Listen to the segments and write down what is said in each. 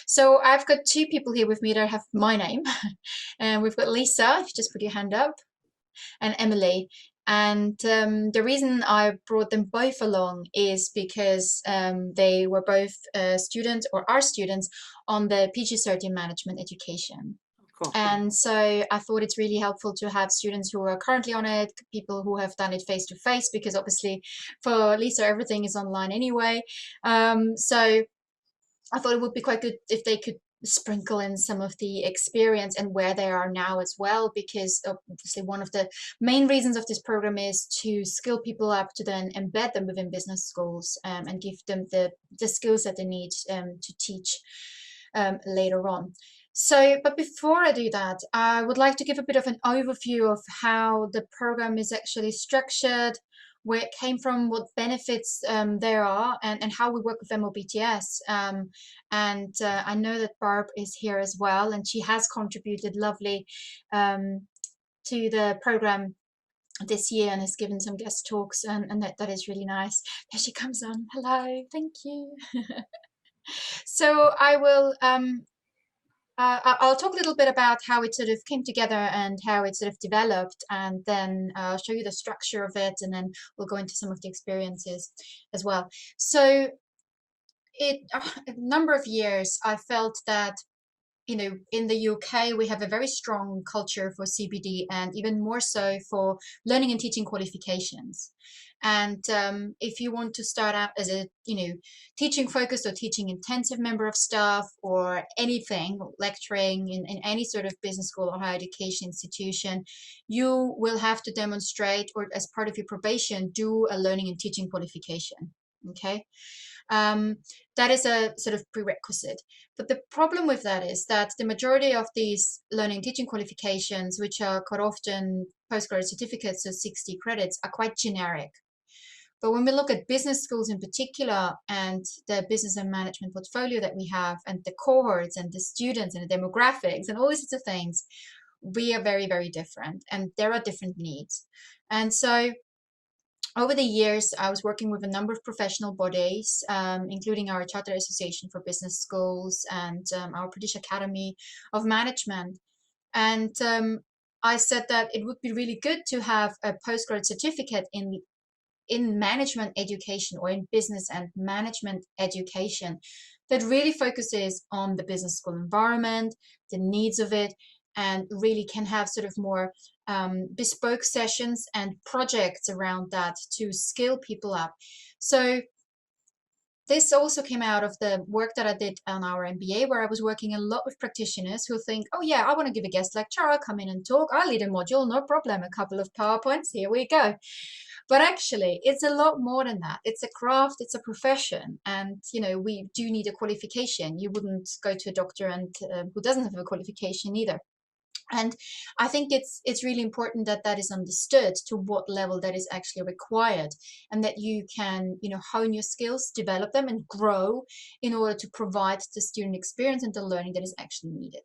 So I've got two people here with me that have my name, and we've got Lisa, if you just put your hand up, and Emily. And the reason I brought them both along is because they were both students or are students on the PGCert in Management Education. Cool. And so I thought it's really helpful to have students who are currently on it, people who have done it face to face, because obviously for Lisa, everything is online anyway. So I thought it would be quite good if they could sprinkle in some of the experience and where they are now as well, because obviously one of the main reasons of this program is to skill people up to then embed them within business schools, and give them the skills that they need to teach later on. So, but before I do that, I would like to give a bit of an overview of how the program is actually structured, where it came from, what benefits there are, and how we work with MOBTS. I know that Barb is here as well, and she has contributed lovely to the program this year and has given some guest talks, and that is really nice. There she comes on. Hello, thank you. So I will I'll talk a little bit about how it sort of came together and how it sort of developed, and then I'll show you the structure of it, and then we'll go into some of the experiences as well. So a number of years, I felt that, in the UK, we have a very strong culture for CPD, and even more so for learning and teaching qualifications. And if you want to start out as a, teaching focused or teaching intensive member of staff or anything, lecturing in any sort of business school or higher education institution, you will have to demonstrate, or as part of your probation, do a learning and teaching qualification. Okay. That is a sort of prerequisite. But the problem with that is that the majority of these learning and teaching qualifications, which are quite often postgraduate certificates of 60 credits, are quite generic. But when we look at business schools in particular, and the business and management portfolio that we have, and the cohorts and the students and the demographics and all these sorts of things, we are very, very different, and there are different needs. And so over the years, I was working with a number of professional bodies, including our Chartered Association for Business Schools and our British Academy of Management. And I said that it would be really good to have a postgrad certificate in management education, or in business and management education, that really focuses on the business school environment, the needs of it, and really can have sort of more bespoke sessions and projects around that to skill people up. So this also came out of the work that I did on our MBA, where I was working a lot with practitioners who think, oh yeah, I want to give a guest lecture, I'll come in and talk, I'll lead a module, no problem, a couple of PowerPoints, here we go. But actually, it's a lot more than that. It's a craft, it's a profession, and we do need a qualification. You wouldn't go to a doctor and who doesn't have a qualification either. And I think it's really important that that is understood, to what level that is actually required, and that you can hone your skills, develop them, and grow in order to provide the student experience and the learning that is actually needed.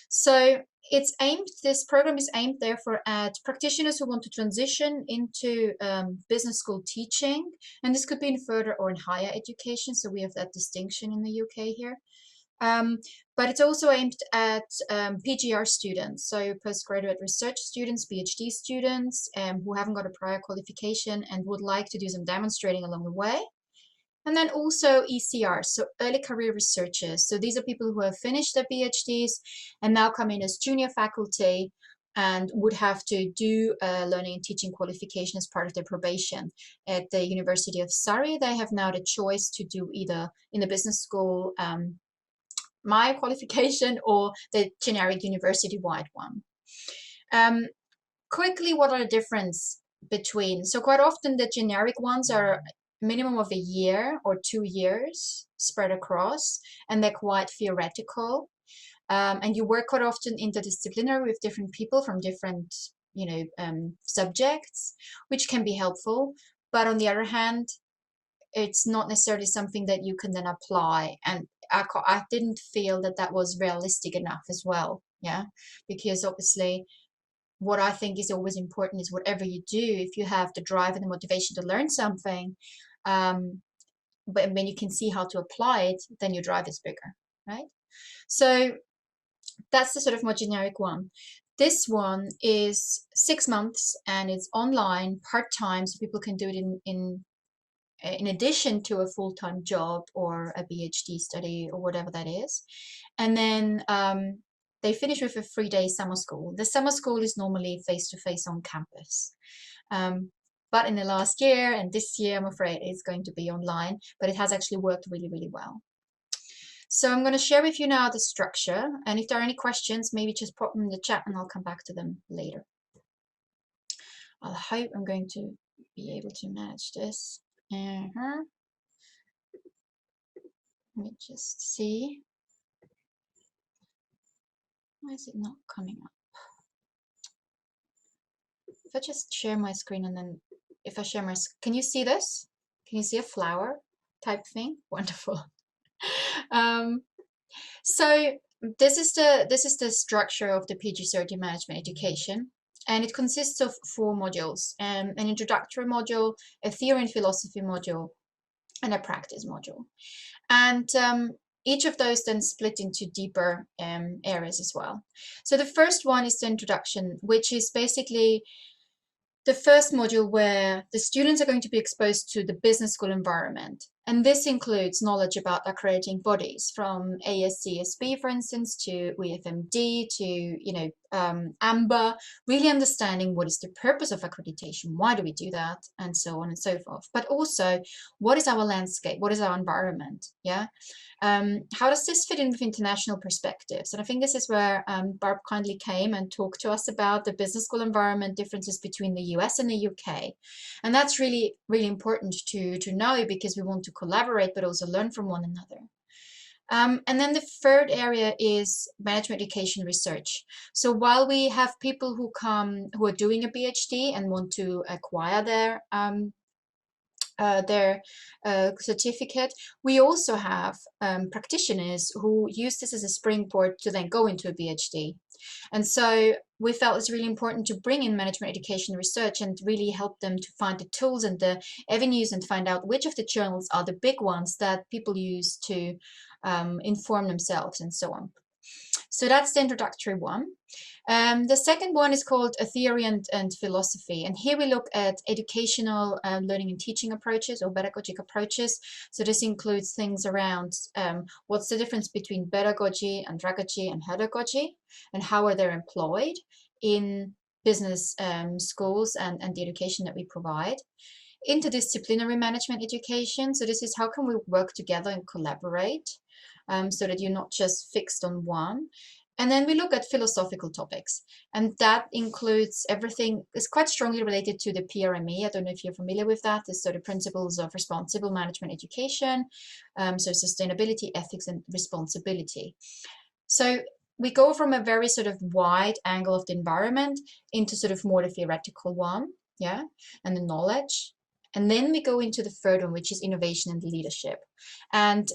So this program is aimed therefore at practitioners who want to transition into business school teaching, and this could be in further or in higher education, so we have that distinction in the UK here. But it's also aimed at PGR students, so postgraduate research students, PhD students, who haven't got a prior qualification and would like to do some demonstrating along the way. And then also ECRs, so early career researchers. So these are people who have finished their PhDs and now come in as junior faculty and would have to do a learning and teaching qualification as part of their probation. At the University of Surrey, they have now the choice to do either in the business school my qualification or the generic university-wide one. Quickly, what are the difference between? So quite often the generic ones are minimum of a year or 2 years spread across, and they're quite theoretical. And you work quite often interdisciplinary with different people from different, subjects, which can be helpful. But on the other hand, it's not necessarily something that you can then apply. And I didn't feel that that was realistic enough as well. Yeah, because obviously what I think is always important is whatever you do, if you have the drive and the motivation to learn something, but when you can see how to apply it, then your drive is bigger, right? So that's the sort of more generic one. This one is 6 months and it's online, part-time, so people can do it in addition to a full-time job or a PhD study or whatever that is. And then they finish with a 3-day summer school. The summer school is normally face-to-face on campus. But in the last year and this year, I'm afraid it's going to be online, but it has actually worked really, really well. So I'm going to share with you now the structure, and if there are any questions, maybe just pop them in the chat and I'll come back to them later. I hope I'm going to be able to manage this. Let me just see. Why is it not coming up? If I just share my screen and then if I share my, can you see this? Can you see a flower type thing? Wonderful. So this is the structure of the PGCert Management Education, and it consists of 4 modules: an introductory module, a theory and philosophy module, and a practice module. And each of those then split into deeper areas as well. So the first one is the introduction, which is basically the first module where the students are going to be exposed to the business school environment. And this includes knowledge about accrediting bodies, from AACSB, for instance, to EFMD, to AMBA, really understanding what is the purpose of accreditation, why do we do that, and so on and so forth. But also, what is our landscape, what is our environment, yeah? How does this fit in with international perspectives? And I think this is where Barb kindly came and talked to us about the business school environment differences between the US and the UK. And that's really, really important to know, because we want to collaborate, but also learn from one another. And then the third area is management education research. So while we have people who come, who are doing a PhD and want to acquire their certificate, we also have practitioners who use this as a springboard to then go into a PhD. And so we felt it's really important to bring in management education research and really help them to find the tools and the avenues and find out which of the journals are the big ones that people use to inform themselves and so on. So that's the introductory one. The second one is called a theory and philosophy. And here we look at educational learning and teaching approaches, or pedagogic approaches. So this includes things around what's the difference between pedagogy, andragogy, and pedagogy, and how are they employed in business schools and the education that we provide. Interdisciplinary management education. So this is how can we work together and collaborate, so that you're not just fixed on one. And then we look at philosophical topics, and that includes everything. It's quite strongly related to the PRME. I don't know if you're familiar with that. It's sort of principles of responsible management education, so sustainability, ethics, and responsibility. So we go from a very sort of wide angle of the environment into sort of more the theoretical one, yeah, and the knowledge. And then we go into the third one, which is innovation and leadership. And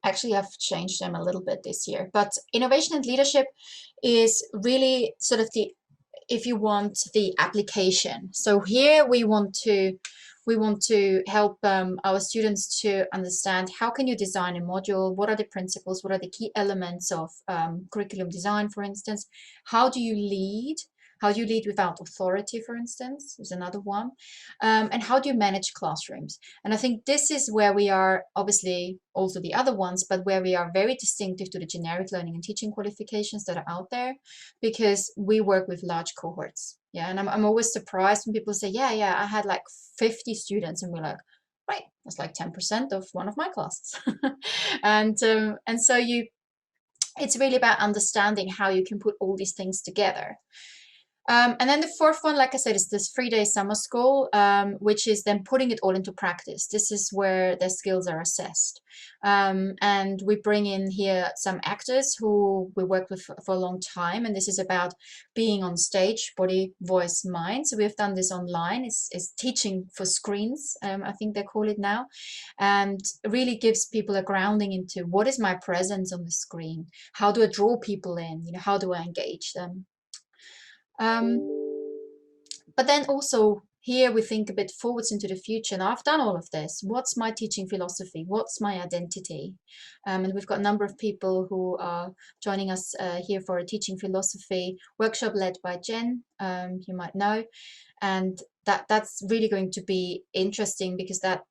actually, I've changed them a little bit this year, but innovation and leadership is really sort of the, if you want, the application. So here we want to help our students to understand how can you design a module, what are the principles, what are the key elements of curriculum design, for instance. How do you lead? How do you lead without authority, for instance, is another one. And how do you manage classrooms? And I think this is where we are, obviously also the other ones, but where we are very distinctive to the generic learning and teaching qualifications that are out there, because we work with large cohorts. Yeah, and I'm always surprised when people say, yeah, I had like 50 students, and we're like, right, that's like 10% of one of my classes. and so it's really about understanding how you can put all these things together. And then the fourth one, like I said, is this 3-day summer school, which is then putting it all into practice. This is where their skills are assessed. And we bring in here some actors who we work with for a long time. And this is about being on stage, body, voice, mind. So we've done this online. It's teaching for screens, I think they call it now. And really gives people a grounding into what is my presence on the screen? How do I draw people in? How do I engage them? But then also here we think a bit forwards into the future. Now, I've done all of this. What's my teaching philosophy? What's my identity? And we've got a number of people who are joining us here for a teaching philosophy workshop led by Jen, you might know. And that's really going to be interesting, because that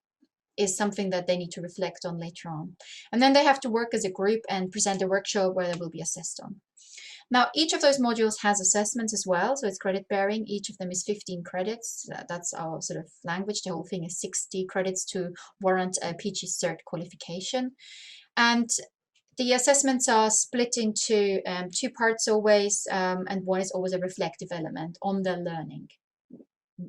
is something that they need to reflect on later on. And then they have to work as a group and present a workshop where they will be assessed on. Now, each of those modules has assessments as well, so it's credit bearing. Each of them is 15 credits. That's our sort of language. The whole thing is 60 credits to warrant a PGCert qualification. And the assessments are split into 2 parts always, and one is always a reflective element on their learning.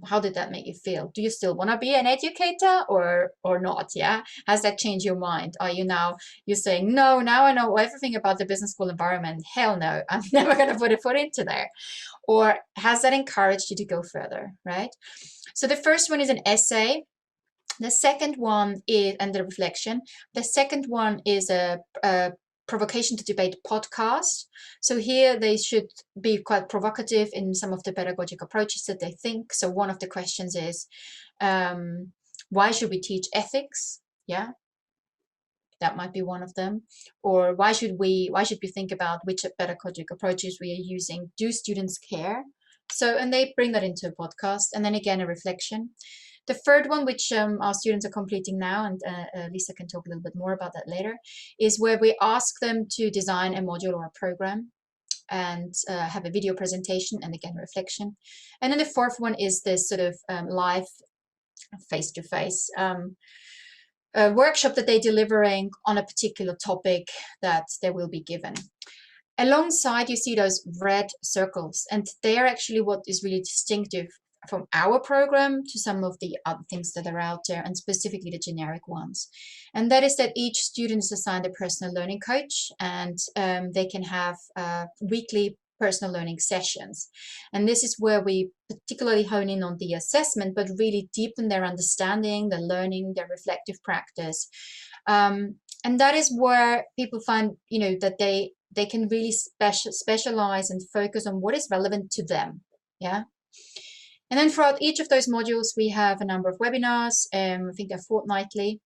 How did that make you feel? Do you still want to be an educator or not? Yeah, has that changed your mind? Are you now, you're saying, no, now I know everything about the business school environment, hell no, I'm never going to put a foot into there? Or has that encouraged you to go further, right? So the first one is an essay. The second one is, and the reflection, the second one is a provocation to debate podcast. So here they should be quite provocative in some of the pedagogic approaches that they think. So one of the questions is, why should we teach ethics? Yeah, that might be one of them. Or why should we think about which pedagogic approaches we are using? Do students care? So, and they bring that into a podcast, and then again a reflection. The third one, which our students are completing now, and Lisa can talk a little bit more about that later, is where we ask them to design a module or a program and have a video presentation, and again reflection. And then the fourth one is this sort of live face-to-face workshop that they're delivering on a particular topic that they will be given. Alongside, you see those red circles, and they are actually what is really distinctive from our program to some of the other things that are out there, and specifically the generic ones. And that is that each student is assigned a personal learning coach, and they can have weekly personal learning sessions. And this is where we particularly hone in on the assessment, but really deepen their understanding, their learning, their reflective practice. And that is where people find, you know, that they can really specialize and focus on what is relevant to them. Yeah. And then throughout each of those modules, we have a number of webinars, I think they're fortnightly,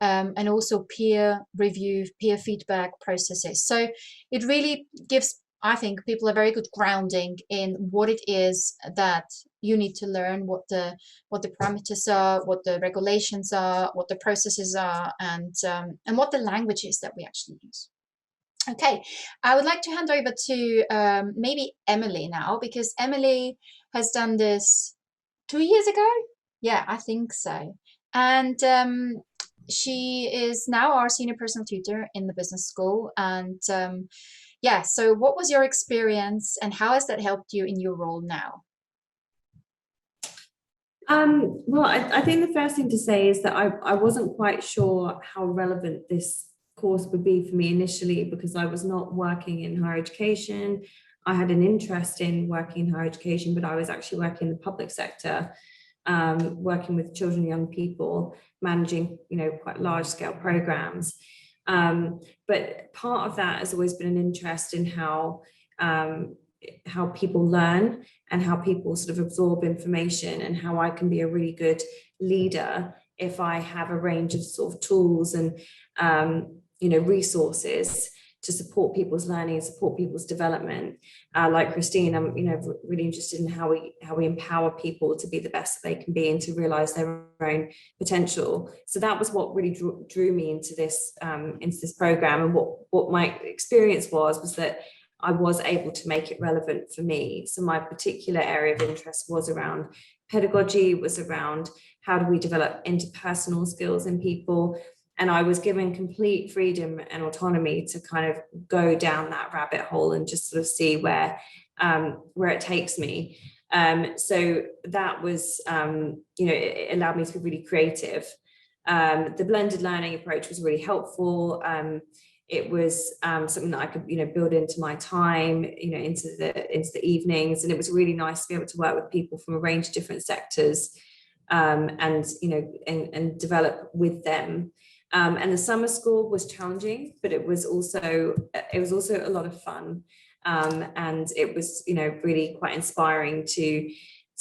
and also peer review, peer feedback processes. So it really gives, I think, people a very good grounding in what it is that you need to learn, what the parameters are, what the regulations are, what the processes are, and what the language is that we actually use. Okay, I would like to hand over to maybe Emily now, because Emily has done this 2 years ago. Yeah, I think so. And she is now our senior personal tutor in the business school. And yeah, so what was your experience, and how has that helped you in your role now? Well, I think the first thing to say is that I wasn't quite sure how relevant this course would be for me initially, because I was not working in higher education. I had an interest in working in higher education, but I was actually working in the public sector, working with children and young people, managing, you know, quite large scale programs. But part of that has always been an interest in how people learn and how people sort of absorb information, and how I can be a really good leader if I have a range of sort of tools and you know, resources to support people's learning, support people's development. Like Christine, I'm, you know, really interested in how we empower people to be the best that they can be and to realize their own potential. So that was what really drew me into this program. And what my experience was that I was able to make it relevant for me. So my particular area of interest was around pedagogy, was around how do we develop interpersonal skills in people. And I was given complete freedom and autonomy to kind of go down that rabbit hole and just sort of see where it takes me. So that was, you know, it allowed me to be really creative. The blended learning approach was really helpful. It was something that I could, you know, build into my time, you know, into the evenings, and it was really nice to be able to work with people from a range of different sectors, and you know, and develop with them. And the summer school was challenging, but it was also a lot of fun, and it was, you know, really quite inspiring to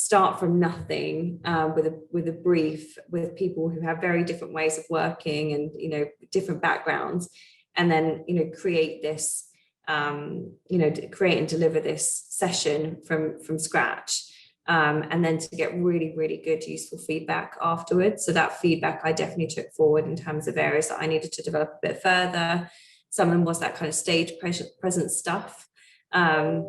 start from nothing with a brief with people who have very different ways of working and, you know, different backgrounds, and then, you know, create this, you know, create and deliver this session from scratch. And then to get really, really good, useful feedback afterwards. So that feedback I definitely took forward in terms of areas that I needed to develop a bit further. Some of them was that kind of stage presence stuff. And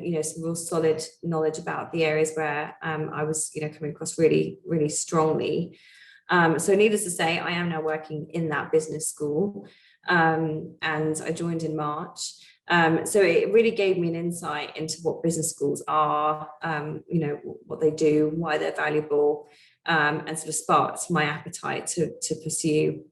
you know, some real solid knowledge about the areas where I was, you know, coming across really, really strongly. So needless to say, I am now working in that business school, and I joined in March. So it really gave me an insight into what business schools are, you know, what they do, why they're valuable, and sort of sparked my appetite to pursue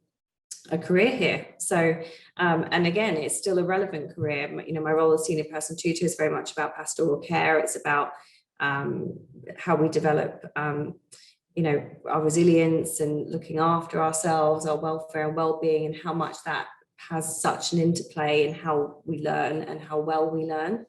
a career here. So, and again, it's still a relevant career. You know, my role as senior personal tutor is very much about pastoral care. It's about how we develop, you know, our resilience and looking after ourselves, our welfare and well-being, and how much that has such an interplay in how we learn and how well we learn.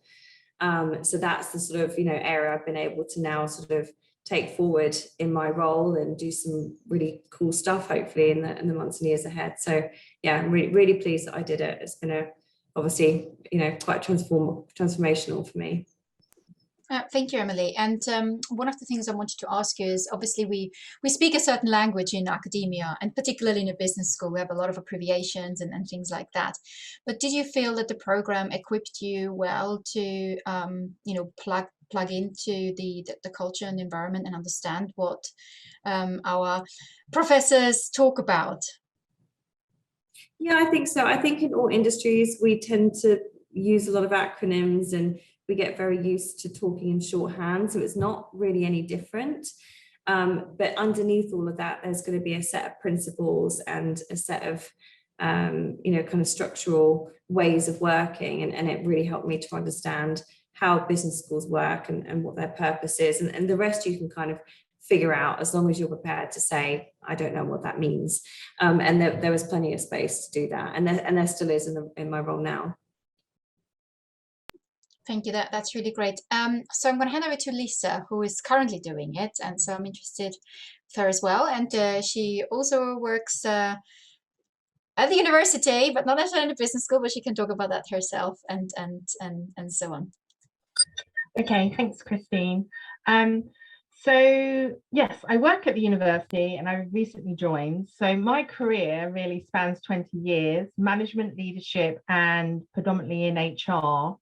So that's the sort of, you know, area I've been able to now sort of take forward in my role and do some really cool stuff, hopefully in the months and years ahead. So yeah, I'm really, really pleased that I did it. It's been obviously, you know, quite transformational for me. Thank you, Emily. And one of the things I wanted to ask you is, obviously we speak a certain language in academia, and particularly in a business school, we have a lot of abbreviations and things like that. But did you feel that the program equipped you well to, you know, plug into the culture and environment and understand what our professors talk about? Yeah, I think so. I think in all industries, we tend to use a lot of acronyms and we get very used to talking in shorthand, so it's not really any different. But underneath all of that, there's going to be a set of principles and a set of, you know, kind of structural ways of working. And it really helped me to understand how business schools work and what their purpose is. And the rest you can kind of figure out as long as you're prepared to say, I don't know what that means. And there was plenty of space to do that. And there still is in my role now. Thank you. That's really great. So I'm going to hand over to Lisa, who is currently doing it, and so I'm interested with her as well. And she also works at the university, but not necessarily in a business school. But she can talk about that herself and so on. Okay, thanks, Christine. So yes, I work at the university, and I recently joined. So my career really spans 20 years, management, leadership, and predominantly in HR.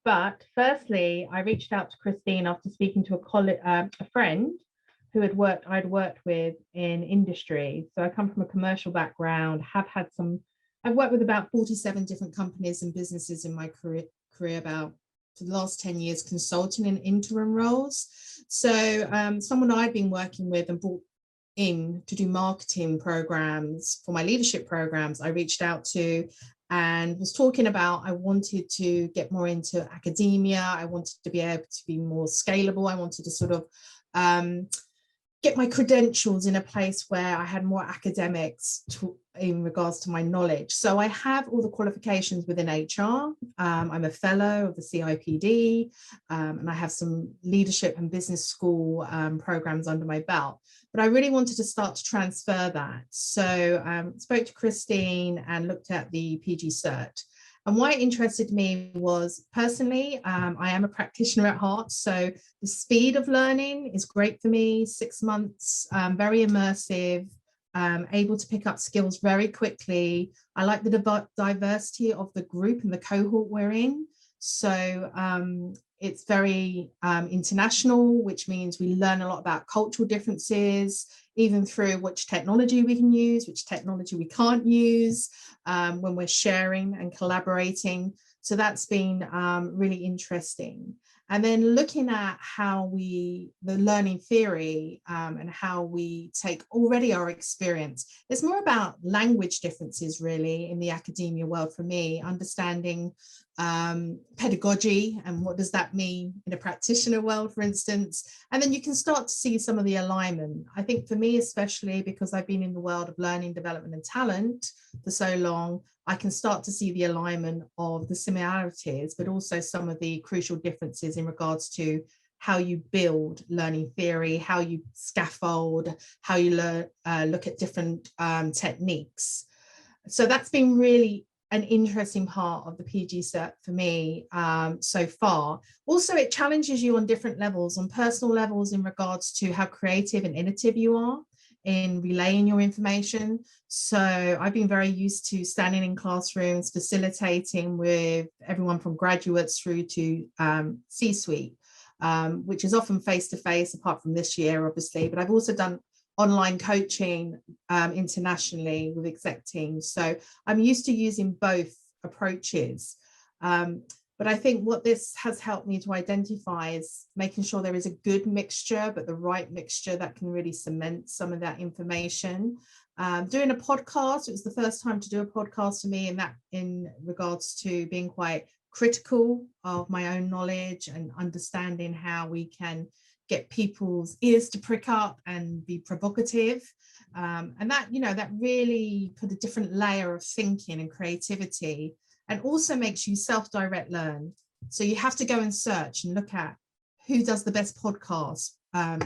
But firstly, I reached out to Christine after speaking to a friend who I'd worked with in industry. So I come from a commercial background, I've worked with about 47 different companies and businesses in my career about for the last 10 years, consulting in interim roles. So someone I'd been working with and brought in to do marketing programs for my leadership programs, I reached out to and was talking about I wanted to get more into academia. I wanted to be able to be more scalable. I wanted to sort of get my credentials in a place where I had more academics in regards to my knowledge. So I have all the qualifications within HR. I'm a fellow of the CIPD, and I have some leadership and business school programs under my belt. But I really wanted to start to transfer that. So spoke to Christine and looked at the PGCert. And why it interested me was, personally, I am a practitioner at heart. So the speed of learning is great for me. 6 months, very immersive, able to pick up skills very quickly. I like the diversity of the group and the cohort we're in. So it's very international, which means we learn a lot about cultural differences, even through which technology we can use, which technology we can't use when we're sharing and collaborating. So that's been really interesting. And then looking at how the learning theory and how we take already our experience, it's more about language differences really in the academia world for me, understanding pedagogy and what does that mean in a practitioner world, for instance. And then you can start to see some of the alignment. I think for me, especially because I've been in the world of learning, development and talent for so long, I can start to see the alignment of the similarities, but also some of the crucial differences in regards to how you build learning theory, how you scaffold, how you look at different techniques. So that's been really an interesting part of the PGCert for me so far. Also, it challenges you on different levels, on personal levels in regards to how creative and innovative you are in relaying your information. So I've been very used to standing in classrooms, facilitating with everyone from graduates through to C-suite, which is often face-to-face, apart from this year, obviously, but I've also done online coaching internationally with exec teams. So I'm used to using both approaches. But I think what this has helped me to identify is making sure there is a good mixture, but the right mixture that can really cement some of that information. Doing a podcast, it was the first time to do a podcast for me, and that in regards to being quite critical of my own knowledge and understanding how we can get people's ears to prick up and be provocative. And that, you know, that really put a different layer of thinking and creativity, and also makes you self-direct learn. So you have to go and search and look at who does the best podcast,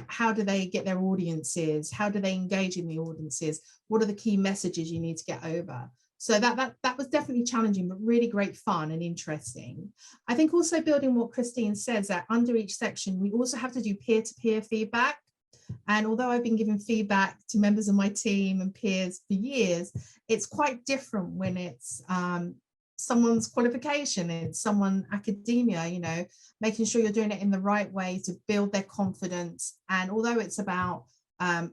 how do they get their audiences, how do they engage in the audiences, what are the key messages you need to get over. So that was definitely challenging, but really great fun and interesting. I think also building what Christine says, that under each section, we also have to do peer-to-peer feedback. And although I've been giving feedback to members of my team and peers for years, it's quite different when it's someone's qualification, it's someone academia, you know, making sure you're doing it in the right way to build their confidence. And although it's about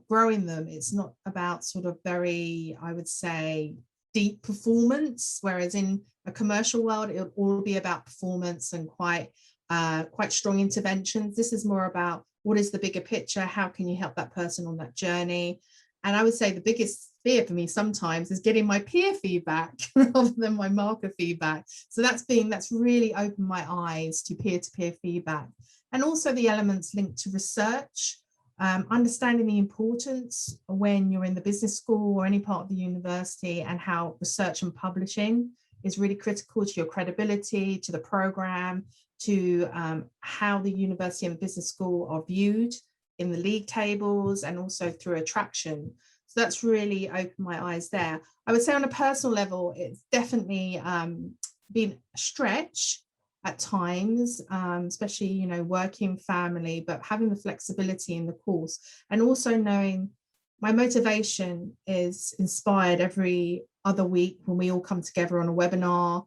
growing them, it's not about sort of very, I would say, deep performance, whereas in a commercial world, it'll all be about performance and quite strong interventions. This is more about what is the bigger picture, how can you help that person on that journey. And I would say the biggest fear for me sometimes is getting my peer feedback rather than my marker feedback. So that's really opened my eyes to peer-to-peer feedback, and also the elements linked to research. Understanding the importance when you're in the business school or any part of the university, and how research and publishing is really critical to your credibility, to the program, to how the university and the business school are viewed in the league tables, and also through attraction. So that's really opened my eyes there. I would say on a personal level, it's definitely been a stretch at times, especially, you know, working family, but having the flexibility in the course, and also knowing my motivation is inspired every other week when we all come together on a webinar.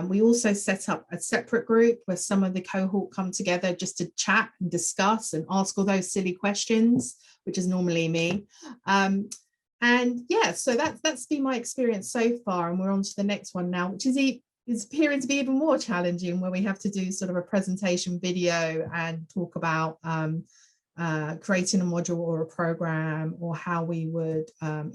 We also set up a separate group where some of the cohort come together just to chat and discuss and ask all those silly questions, which is normally me. And yeah, so that's been my experience so far, and we're on to the next one now, which is appearing to be even more challenging, where we have to do sort of a presentation video and talk about creating a module or a program, or how we would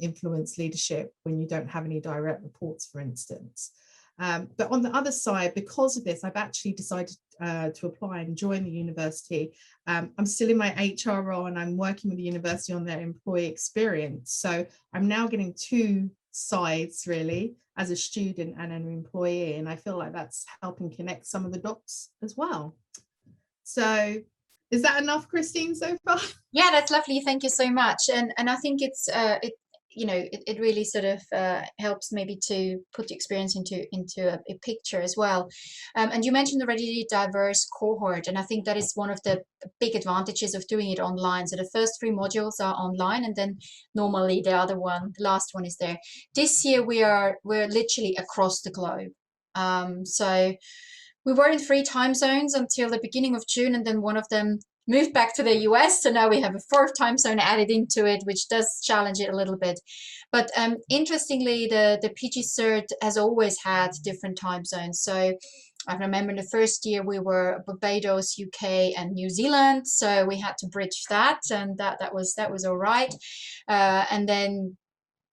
influence leadership when you don't have any direct reports, for instance. But on the other side, because of this, I've actually decided to apply and join the university. I'm still in my HR role, and I'm working with the university on their employee experience. So I'm now getting two sides, really, as a student and an employee, and I feel like that's helping connect some of the dots as well. So is that enough, Christine, so far? Yeah, that's lovely. Thank you so much. And I think it's it really sort of helps maybe to put the experience into a picture as well. And you mentioned already diverse cohort, and I think that is one of the big advantages of doing it online. So the first 3 modules are online, and then normally the last one is there. This year we're literally across the globe. So we were in 3 time zones until the beginning of June, and then one of them moved back to the US, so now we have a 4th time zone added into it, which does challenge it a little bit. But interestingly, the PGCert has always had different time zones. So I remember in the first year we were Barbados, UK, and New Zealand, so we had to bridge that, and that was all right. And then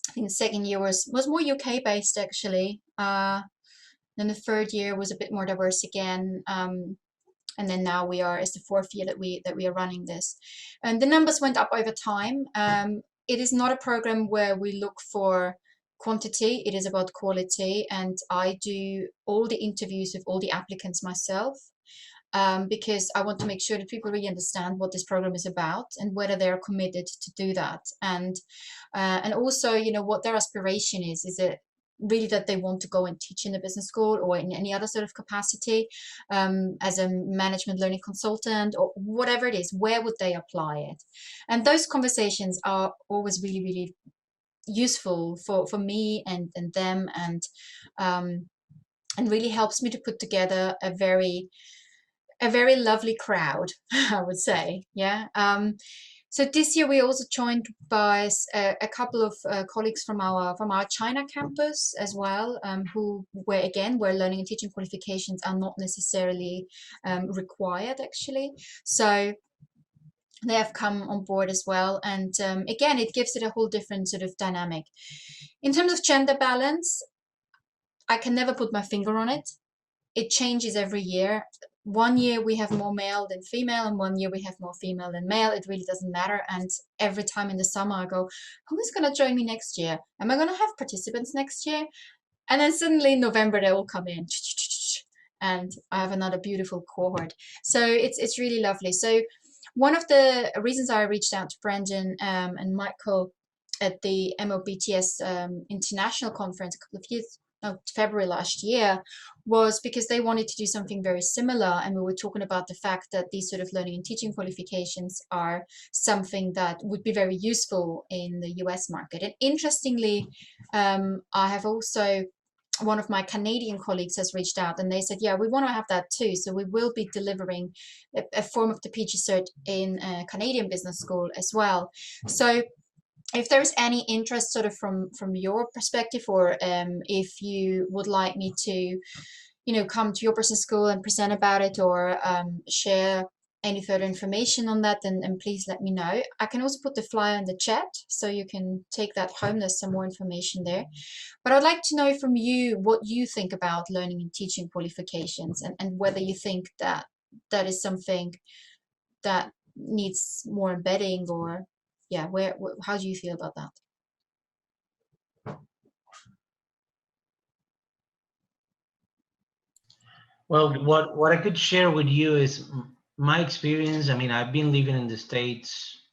I think the second year was more UK based actually. Then the 3rd year was a bit more diverse again. And then now it's the 4th year that we are running this, and the numbers went up over time. It is not a program where we look for quantity, it is about quality, and I do all the interviews with all the applicants myself. Because I want to make sure that people really understand what this program is about and whether they're committed to do that. And also, you know, what their aspiration is. Is it really that they want to go and teach in a business school or in any other sort of capacity, as a management learning consultant or whatever it is? Where would they apply it? And those conversations are always really, really useful for me and them, and really helps me to put together a very lovely crowd, I would say. Yeah. So this year we also joined by a couple of colleagues from our China campus as well, where learning and teaching qualifications are not necessarily required, actually. So they have come on board as well, and again, it gives it a whole different sort of dynamic. In terms of gender balance, I can never put my finger on it. It changes every year. One year we have more male than female, and one year we have more female than male. It really doesn't matter. And every time in the summer I go, who is going to join me next year? Am I going to have participants next year? And then suddenly in November they all come in, and I have another beautiful cohort. So it's really lovely. So one of the reasons I reached out to Brendan and Michael at the MOBTS International Conference a couple of years, February last year, was because they wanted to do something very similar, and we were talking about the fact that these sort of learning and teaching qualifications are something that would be very useful in the US market. And interestingly, I have also, one of my Canadian colleagues has reached out and they said, yeah, we want to have that too. So we will be delivering a form of the PGCert in a Canadian business school as well. So if there's any interest sort of from your perspective, or if you would like me to, you know, come to your business school and present about it, or share any further information on that, then please let me know. I can also put the flyer in the chat so you can take that home. There's some more information there. But I'd like to know from you what you think about learning and teaching qualifications, and whether you think that that is something that needs more embedding, or yeah, how do you feel about that? Well, what I could share with you is my experience. I mean, I've been living in the States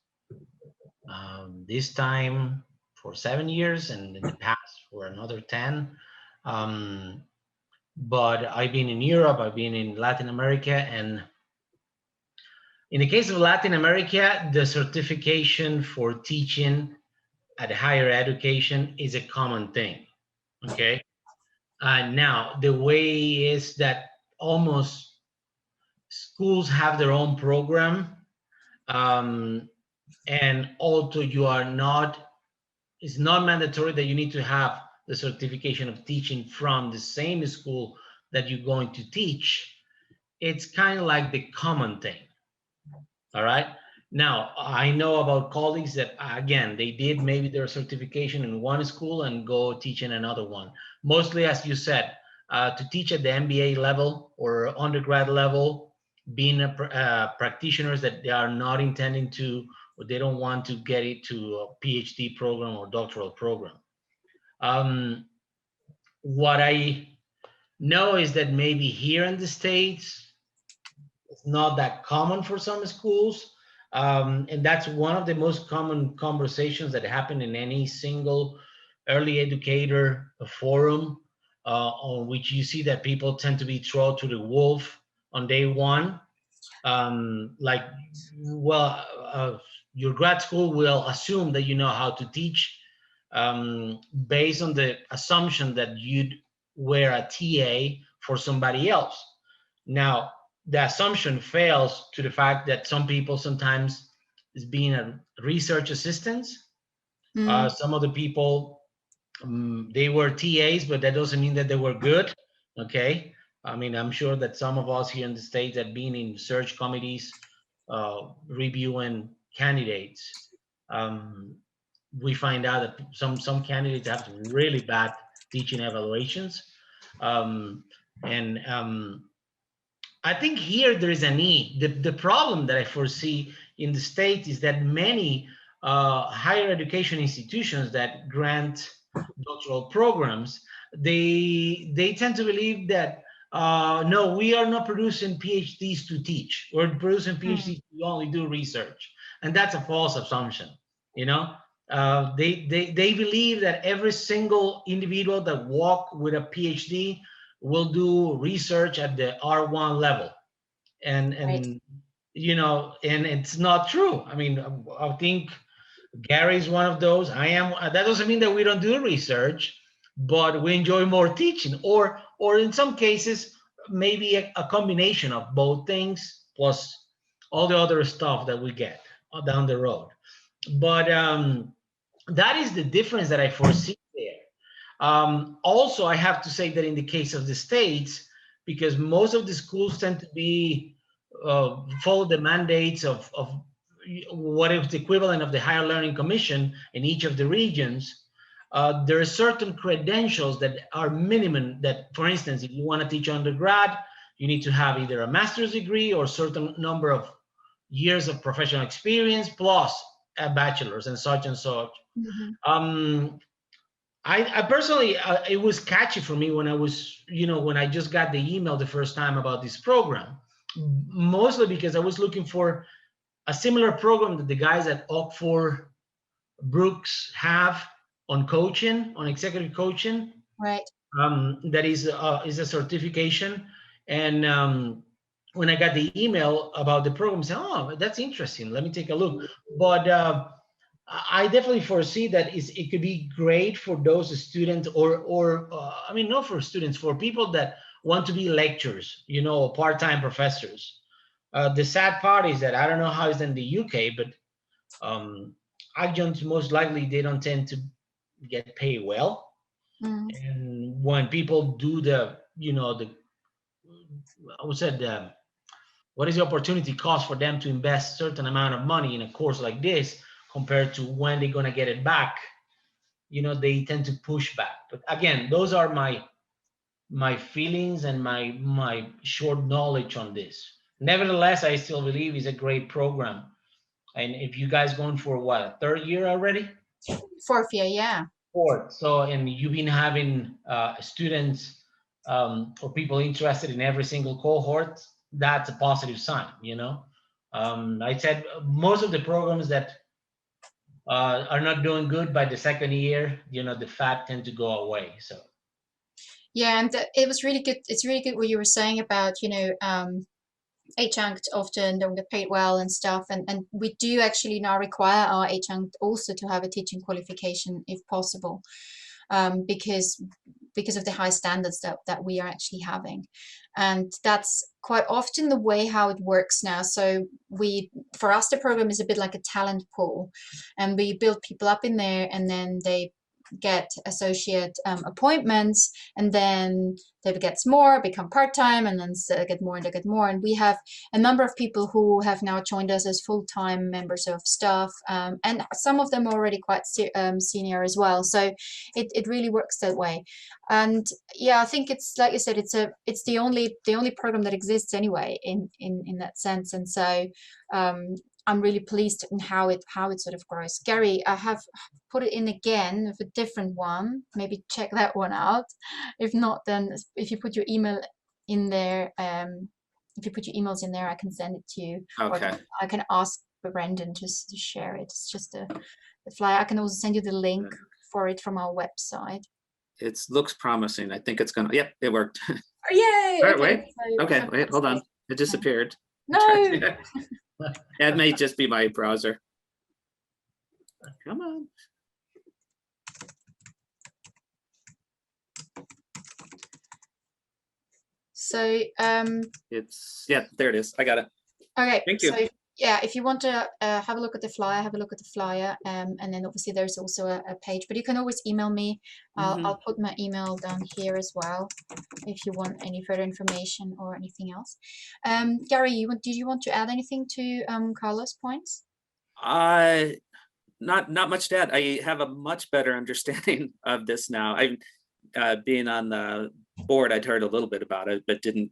this time for 7 years, and in the past for another 10. But I've been in Europe, I've been in Latin America, and in the case of Latin America, the certification for teaching at higher education is a common thing, okay? Now, the way is that almost schools have their own program, and also it's not mandatory that you need to have the certification of teaching from the same school that you're going to teach. It's kind of like the common thing. All right. Now, I know about colleagues that, again, they did maybe their certification in one school and go teach in another one. Mostly, as you said, to teach at the MBA level or undergrad level, being practitioners that they are not intending to, or they don't want to get it to a PhD program or doctoral program. What I know is that maybe here in the States, it's not that common for some schools. And that's one of the most common conversations that happen in any single early educator forum, on which you see that people tend to be thrown to the wolf on day one. Like, well, your grad school will assume that you know how to teach, based on the assumption that you'd were a TA for somebody else. Now, the assumption fails to the fact that some people sometimes is being a research assistants. Some of the people, they were TAs, but that doesn't mean that they were good. Okay. I mean, I'm sure that some of us here in the States have been in search committees, reviewing candidates. We find out that some candidates have really bad teaching evaluations. I think here there is a need. The problem that I foresee in the States is that many higher education institutions that grant doctoral programs, they tend to believe that no, we are not producing PhDs to teach. We're producing PhDs to only do research, and that's a false assumption. You know, they believe that every single individual that walk with a PhD will do research at the R1 level, and Right. you know, and it's not true. I mean, I think Gary's one of those. I am. That doesn't mean that we don't do research, but we enjoy more teaching, or in some cases, maybe a combination of both things plus all the other stuff that we get down the road. But that is the difference that I foresee there. Also, I have to say that in the case of the States, because most of the schools tend to be follow the mandates of what is the equivalent of the Higher Learning Commission in each of the regions, there are certain credentials that are minimum that, for instance, if you want to teach undergrad, you need to have either a master's degree or a certain number of years of professional experience plus a bachelor's and such and such. I personally, it was catchy for me when I was, you know, when I just got the email the first time about this program, mostly because I was looking for a similar program that the guys at Oxford Brooks have on coaching, on executive coaching. Right. That is a certification. And when I got the email about the program, I said, oh, that's interesting. Let me take a look. But I definitely foresee that it could be great for those students or I mean, not for students, for people that want to be lecturers, you know, part-time professors. The sad part is that I don't know how it's in the UK, but adjuncts, most likely, they don't tend to get paid well. And when people do the, you know, I would say what is the opportunity cost for them to invest certain amount of money in a course like this compared to when they're going to get it back, you know, they tend to push back. But again, those are my feelings and my short knowledge on this. Nevertheless, I still believe it's a great program. And if you guys going for what, a third year already? Fourth year, yeah. Fourth. So, and you've been having students or people interested in every single cohort, that's a positive sign, you know. I said most of the programs that are not doing good by the second year, you know, the fat tend to go away. So yeah, and it was really good. It's really good what you were saying about, you know, adjunct often don't get paid well and stuff, and we do actually now require our adjunct also to have a teaching qualification if possible, because of the high standards that we are actually having. And that's quite often the way how it works now. So for us, the program is a bit like a talent pool, and we build people up in there, and then they get associate appointments, and then they get more, become part-time, and then get more and they get more. And we have a number of people who have now joined us as full-time members of staff, and some of them are already quite senior as well. So it really works that way. And yeah, I think it's like you said, it's the only program that exists anyway in that sense. And so I'm really pleased in how it sort of grows. Gary, I have put it in again with a different one. Maybe check that one out. If not, then if you put your email in there, if you put your emails in there, I can send it to you. Okay. Or I can ask Brendan to share it. It's just a flyer. I can also send you the link for it from our website. It looks promising. I think it's gonna. Yep, it worked. Yay! All right, Okay, wait. so Okay, wait, hold on. It disappeared. No. That may just be my browser. Come on. So It's, yeah, there it is. I got it. okay. Thank you. So yeah, if you want to have a look at the flyer, and then obviously there's also a page, but you can always email me. I'll put my email down here as well if you want any further information or anything else. Gary, did you want to add anything to Carlos' points? Not much to add. I have a much better understanding of this now. I've being on the board, I'd heard a little bit about it, but didn't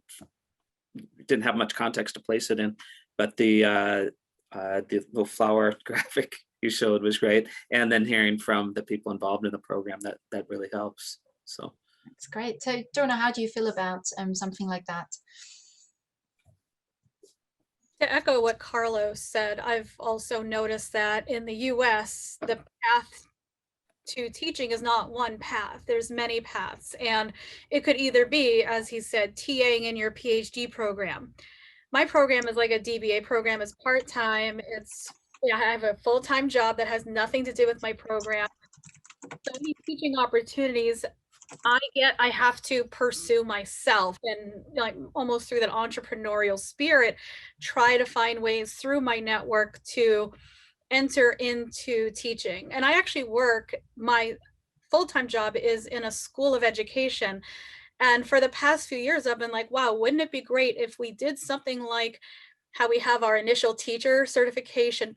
have much context to place it in. But the little flower graphic you showed was great. And then hearing from the people involved in the program, that really helps. So that's great. So Donna, how do you feel about something like that? To echo what Carlos said, I've also noticed that in the US, the path to teaching is not one path. There's many paths, and it could either be, as he said, TAing in your PhD program. My program is like a DBA program. It's part-time. I have a full-time job that has nothing to do with my program. So any teaching opportunities I have to pursue myself, and like almost through that entrepreneurial spirit, try to find ways through my network to enter into teaching. And I actually my full-time job is in a school of education. And for the past few years, I've been like, wow, wouldn't it be great if we did something like how we have our initial teacher certification,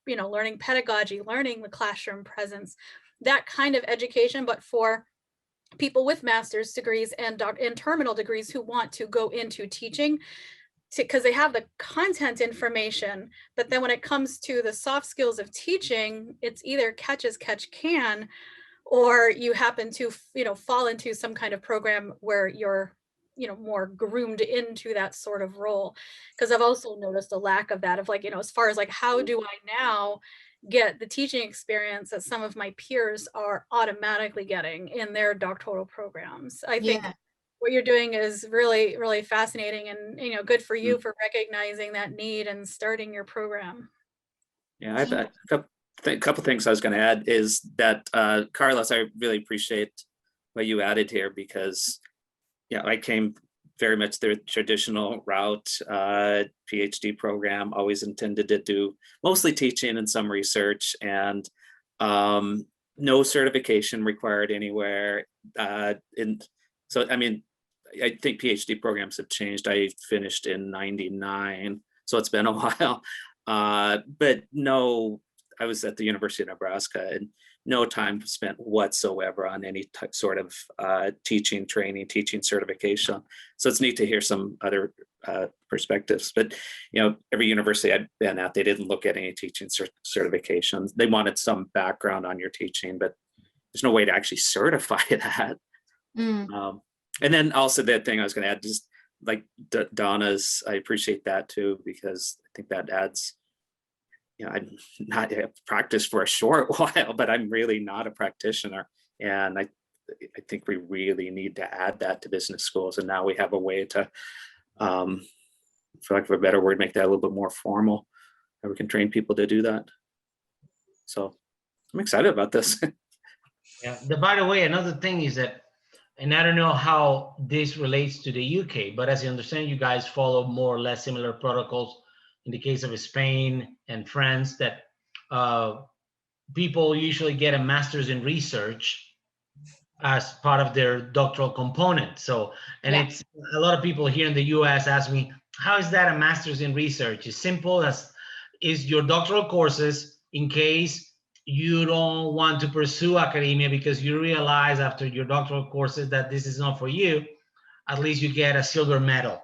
learning pedagogy, learning the classroom presence, that kind of education, but for people with master's degrees and terminal degrees who want to go into teaching, because they have the content information, but then when it comes to the soft skills of teaching, it's either catch as catch can, or you happen to fall into some kind of program where you're more groomed into that sort of role. Because I've also noticed a lack of that, of like, as far as like, how do I now get the teaching experience that some of my peers are automatically getting in their doctoral programs. I think what you're doing is really, really fascinating, and good for you for recognizing that need and starting your program. Yeah, a couple things I was going to add is that Carlos, I really appreciate what you added here, because I came very much the traditional route, PhD program, always intended to do mostly teaching and some research, and no certification required anywhere. So, I mean, I think PhD programs have changed. I finished in *99, so it's been a while. But no, I was at the University of Nebraska, and no time spent whatsoever on any sort of teaching, training, teaching certification. So it's neat to hear some other perspectives. But every university I've been at, they didn't look at any teaching certifications. They wanted some background on your teaching, but there's no way to actually certify that. And then also the thing I was going to add, just like Donna's, I appreciate that too, because I think that adds. I'm not practiced for a short while, but I'm really not a practitioner. And I think we really need to add that to business schools. And now we have a way to, for lack of a better word, make that a little bit more formal, and we can train people to do that. So I'm excited about this. Yeah. By the way, another thing is that, and I don't know how this relates to the UK, but as I understand, you guys follow more or less similar protocols in the case of Spain and France, that people usually get a master's in research as part of their doctoral component. So, and it's a lot of people here in the US ask me, how is that a master's in research? As simple as is your doctoral courses in case you don't want to pursue academia because you realize after your doctoral courses that this is not for you, at least you get a silver medal.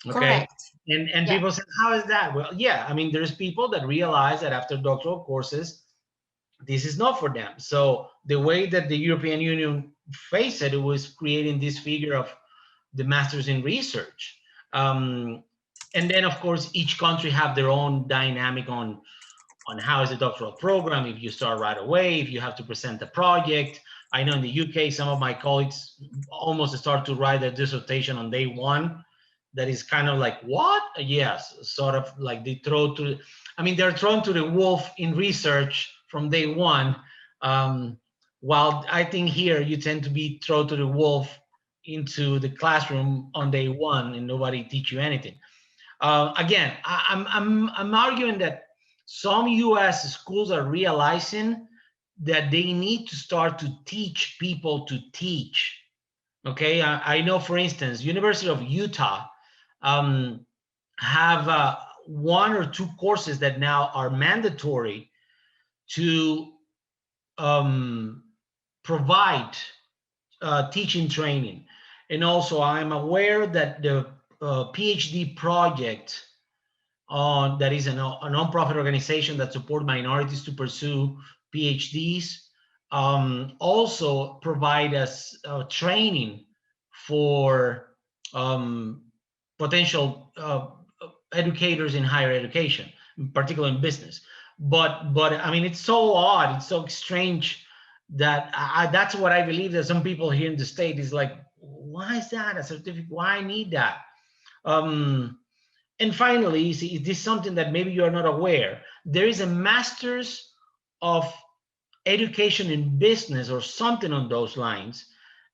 Okay. Correct. And people say, how is that? Well, yeah, I mean, there's people that realize that after doctoral courses, this is not for them. So the way that the European Union faced it, was creating this figure of the masters in research. And then, of course, each country have their own dynamic on how is the doctoral program, if you start right away, if you have to present a project. I know in the UK, some of my colleagues almost start to write their dissertation on day one. That is kind of like, what? Yes, sort of like they're thrown to the wolf in research from day one. While I think here you tend to be thrown to the wolf into the classroom on day one and nobody teach you anything. Again, I'm arguing that some US schools are realizing that they need to start to teach people to teach. Okay, I know, for instance, University of Utah have 1 or 2 courses that now are mandatory to provide teaching training. And also I'm aware that the PhD project that is a non-profit organization that support minorities to pursue PhDs. Also provide us training for potential educators in higher education, particularly in business. But I mean, it's so odd, it's so strange that that's what I believe that some people here in the state is like, why is that a certificate? Why I need that? And finally, see, this is something that maybe you are not aware. There is a master's of education in business or something on those lines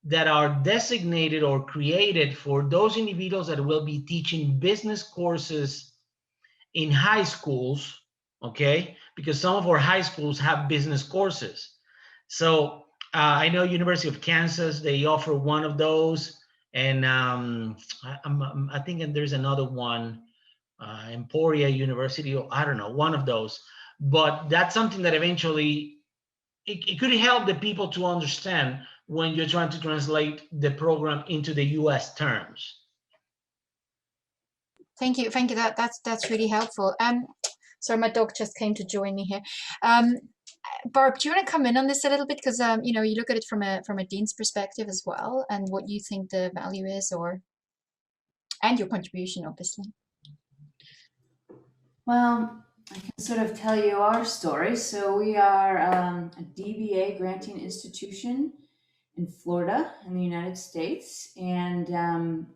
that are designated or created for those individuals that will be teaching business courses in high schools, okay? Because some of our high schools have business courses. So I know University of Kansas, they offer one of those. And I think there's another one, Emporia University, or I don't know, one of those. But that's something that eventually, it could help the people to understand when you're trying to translate the program into the US terms. Thank you. That's really helpful. Sorry, my dog just came to join me here. Barb, do you want to come in on this a little bit? Because you know, you look at it from a dean's perspective as well, and what you think the value is, and your contribution, obviously. Well, I can sort of tell you our story. So we are a DBA granting institution in Florida in the United States, and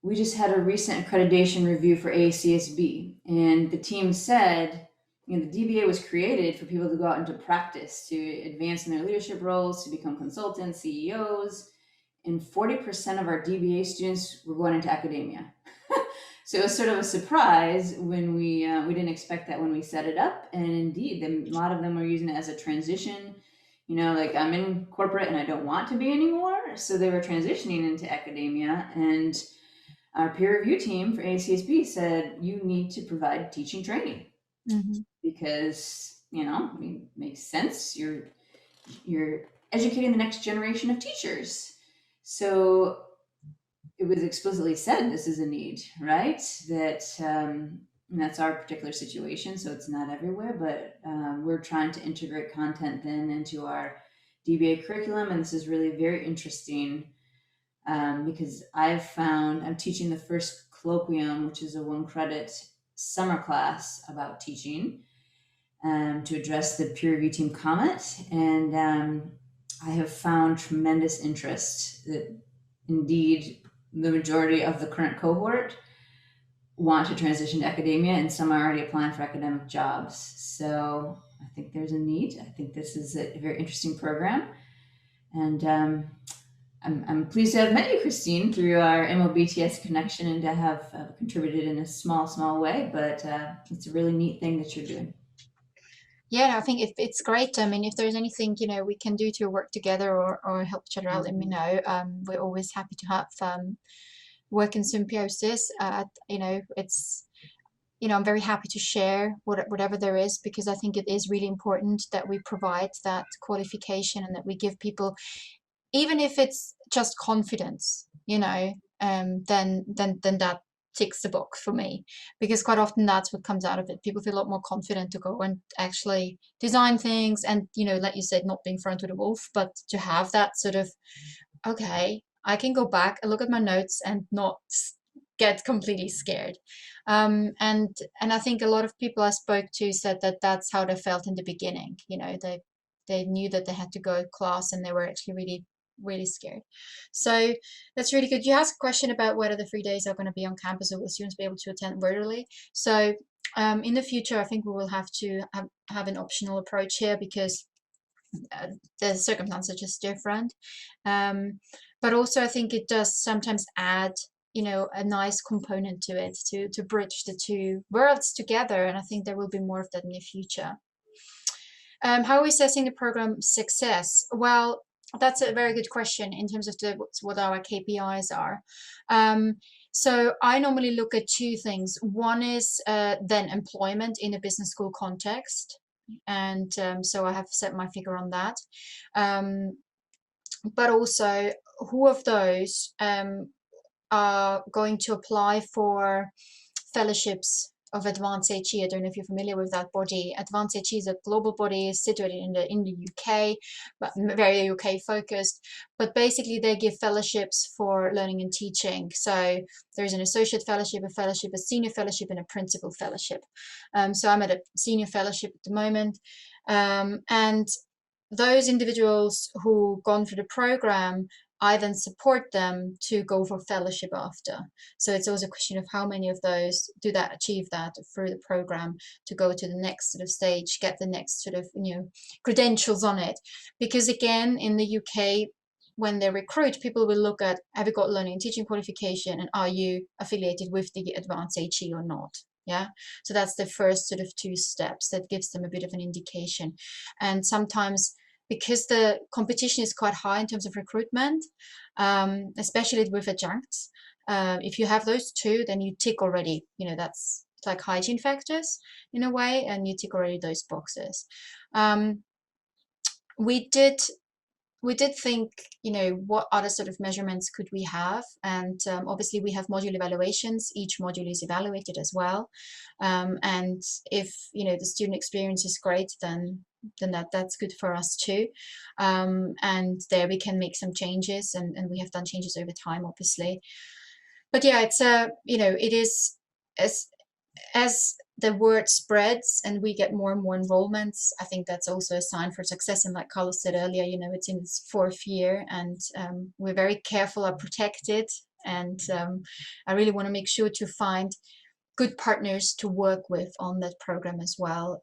we just had a recent accreditation review for AACSB, and the team said, you know, the DBA was created for people to go out into practice, to advance in their leadership roles, to become consultants, CEOs, and 40% of our DBA students were going into academia. So it was sort of a surprise when we didn't expect that when we set it up, and indeed, a lot of them were using it as a transition. You know, like, I'm in corporate and I don't want to be anymore, so they were transitioning into academia. And our peer review team for AACSB said, you need to provide teaching training, because, you know, I mean, it makes sense. You're educating the next generation of teachers. So it was explicitly said, this is a need, right? That and that's our particular situation. So it's not everywhere, but we're trying to integrate content then into our DBA curriculum. And this is really very interesting because I've found, I'm teaching the first colloquium, which is a 1-credit summer class about teaching, to address the peer review team comment. And I have found tremendous interest that indeed the majority of the current cohort want to transition to academia, and some are already applying for academic jobs. So I think there's a need. I think this is a very interesting program. And I'm pleased to have met you, Christine, through our MOBTS connection, and to have contributed in a small way, but it's a really neat thing that you're doing. Yeah, I think it's great. I mean, if there's anything, you know, we can do to work together or help each other out, let me know. We're always happy to have work in symbiosis. You know, it's, you know, I'm very happy to share whatever there is, because I think it is really important that we provide that qualification and that we give people, even if it's just confidence, you know, then that ticks the box for me, because quite often that's what comes out of it. People feel a lot more confident to go and actually design things, and, you know, like you said, not being thrown to the wolf, but to have that sort of, okay, I can go back and look at my notes and not get completely scared. And I think a lot of people I spoke to said that that's how they felt in the beginning. You know, they knew that they had to go to class and they were actually really scared. So that's really good. You asked a question about whether the 3 days are going to be on campus or will students be able to attend virtually. So in the future, I think we will have to have an optional approach here, because the circumstances are just different. But also I think it does sometimes add, you know, a nice component to it to bridge the two worlds together. And I think there will be more of that in the future. How are we assessing the program success? Well, that's a very good question in terms of what our KPIs are. So I normally look at two things. One is then employment in a business school context. And so I have set my figure on that. But also, who of those are going to apply for fellowships Advanced HE. I don't know if you're familiar with that body. Advanced HE is a global body situated in the UK, but very UK focused. But basically, they give fellowships for learning and teaching. So there's an associate fellowship, a senior fellowship, and a principal fellowship. So I'm at a senior fellowship at the moment, and those individuals who gone through the program, I then support them to go for fellowship after. So it's always a question of how many of those do that achieve that through the program to go to the next sort of stage, get the next sort of, you know, credentials on it. Because again, in the UK, when they recruit, people will look at, have you got learning and teaching qualification, and are you affiliated with the advanced HE or not? Yeah, so that's the first sort of 2 steps that gives them a bit of an indication. And sometimes, because the competition is quite high in terms of recruitment, especially with adjuncts, if you have those 2, then you tick already, you know, that's like hygiene factors in a way, and you tick already those boxes. We did think, you know, what other sort of measurements could we have? And obviously we have module evaluations. Each module is evaluated as well. And if, you know, the student experience is great, then that's good for us too. And there we can make some changes, and we have done changes over time, obviously. But yeah, it's you know, it is, as the word spreads and we get more and more enrollments, I think that's also a sign for success. And like Carlos said earlier, you know, it's in its 4th year, and we're very careful, are protected, and I really want to make sure to find good partners to work with on that program as well.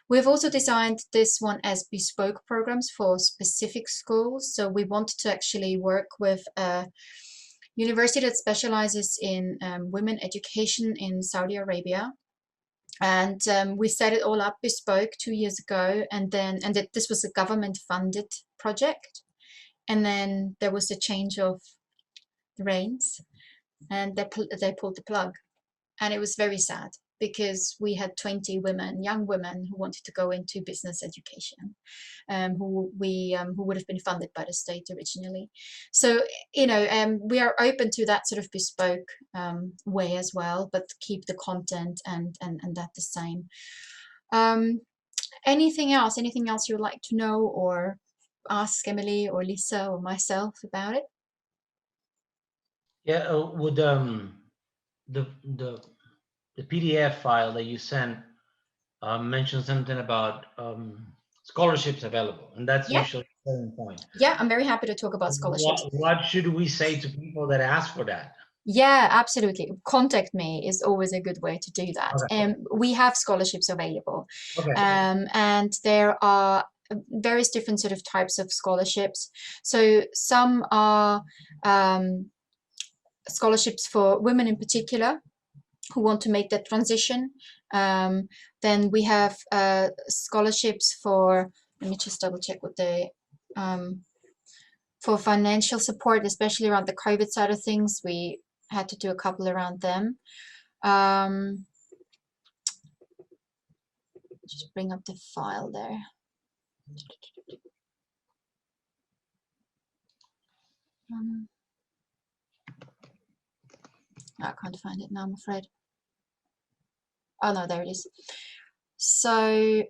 We've also designed this one as bespoke programs for specific schools. So we wanted to actually work with a university that specializes in women education in Saudi Arabia. And we set it all up bespoke 2 years ago, and this was a government funded project. And then there was a change of the reins, and they pulled the plug. And it was very sad, because we had 20 women, young women, who wanted to go into business education, who would have been funded by the state originally. So, you know, we are open to that sort of bespoke way as well, but keep the content and that the same. Anything else you would like to know or ask Emily or Lisa or myself about it? Yeah, would the PDF file that you sent mention something about scholarships available, and that's usually the selling point. Yeah, I'm very happy to talk about scholarships. What should we say to people that ask for that? Yeah, absolutely. Contact me is always a good way to do that. Okay. We have scholarships available. Okay. And there are various different sort of types of scholarships. So some are scholarships for women in particular who want to make that transition. Then we have scholarships for, let me just double check what they, for financial support, especially around the COVID side of things. We had to do a couple around them. Just bring up the file there. I can't find it now, I'm afraid. Oh no, there it is. So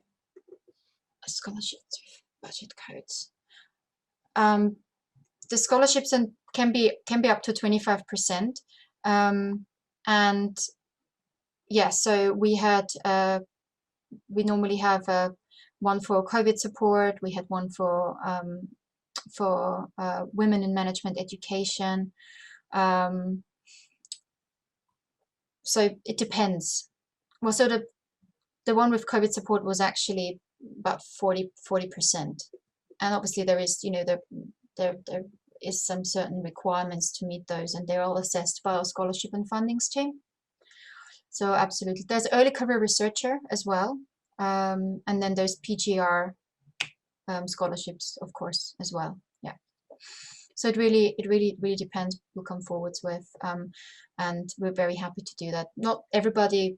scholarships, budget codes. The scholarships can be up to 25%. And yeah, so we had we normally have one for COVID support. We had one for women in management education. So it depends. Well, so the one with COVID support was actually about 40%, and obviously there is, you know, there is some certain requirements to meet those, and they're all assessed by our scholarship and fundings team. So absolutely, there's early career researcher as well, and then there's PGR scholarships, of course, as well. Yeah. So it really depends who come forwards with, and we're very happy to do that. Not everybody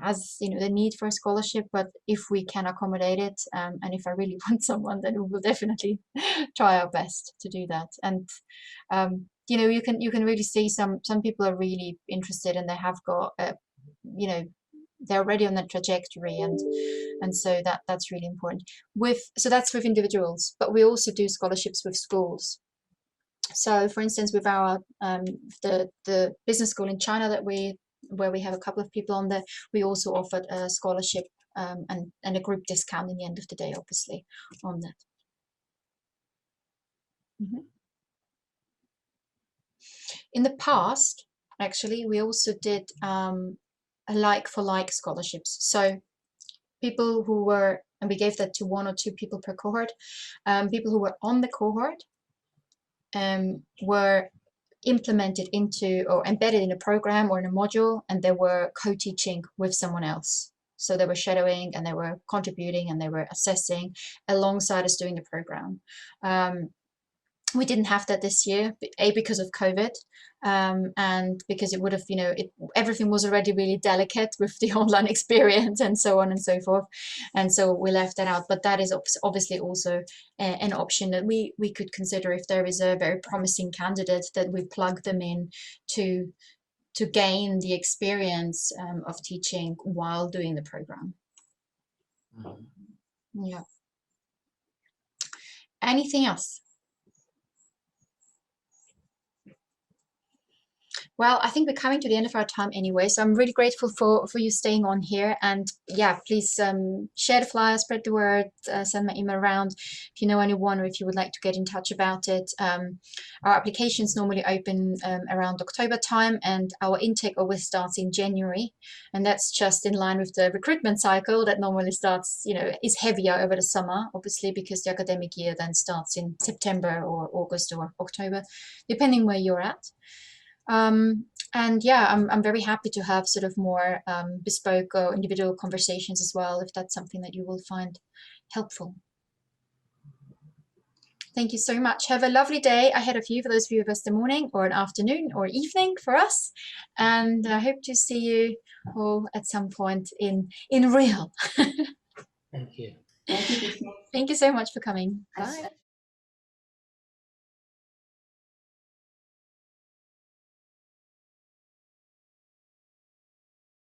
has, you know, the need for a scholarship, but if we can accommodate it, and if I really want someone, then we will definitely try our best to do that. And you know, you can really see some people are really interested, and they have got you know, they're already on that trajectory, and so that's really important. So that's with individuals, but we also do scholarships with schools. So for instance, with our the business school in China where we have a couple of people on there, we also offered a scholarship and a group discount in the end of the day, obviously, on that. In the past, actually, we also did a like-for-like scholarships. So people who were, and we gave that to 1 or 2 people per cohort, people who were on the cohort were implemented into or embedded in a program or in a module, and they were co-teaching with someone else. So they were shadowing and they were contributing and they were assessing alongside us doing the program. We didn't have that this year, because of COVID, and because it would have, you know, everything was already really delicate with the online experience and so on and so forth, and so we left that out. But that is obviously also an option that we could consider if there is a very promising candidate, that we plug them in to gain the experience of teaching while doing the program. Yeah. Anything else? Well, I think we're coming to the end of our time anyway, so I'm really grateful for you staying on here. And yeah, please share the flyer, spread the word, send my email around if you know anyone or if you would like to get in touch about it. Our applications normally open around October time, and our intake always starts in January, and that's just in line with the recruitment cycle that normally starts, you know, is heavier over the summer, obviously, because the academic year then starts in September or August or October, depending where you're at. And yeah, I'm very happy to have sort of more bespoke or individual conversations as well, if that's something that you will find helpful. Thank you so much. Have a lovely day ahead of you, for those of you of us the morning or an afternoon or evening for us. And I hope to see you all at some point in real. Thank you. Thank you. Thank you so much for coming. Bye.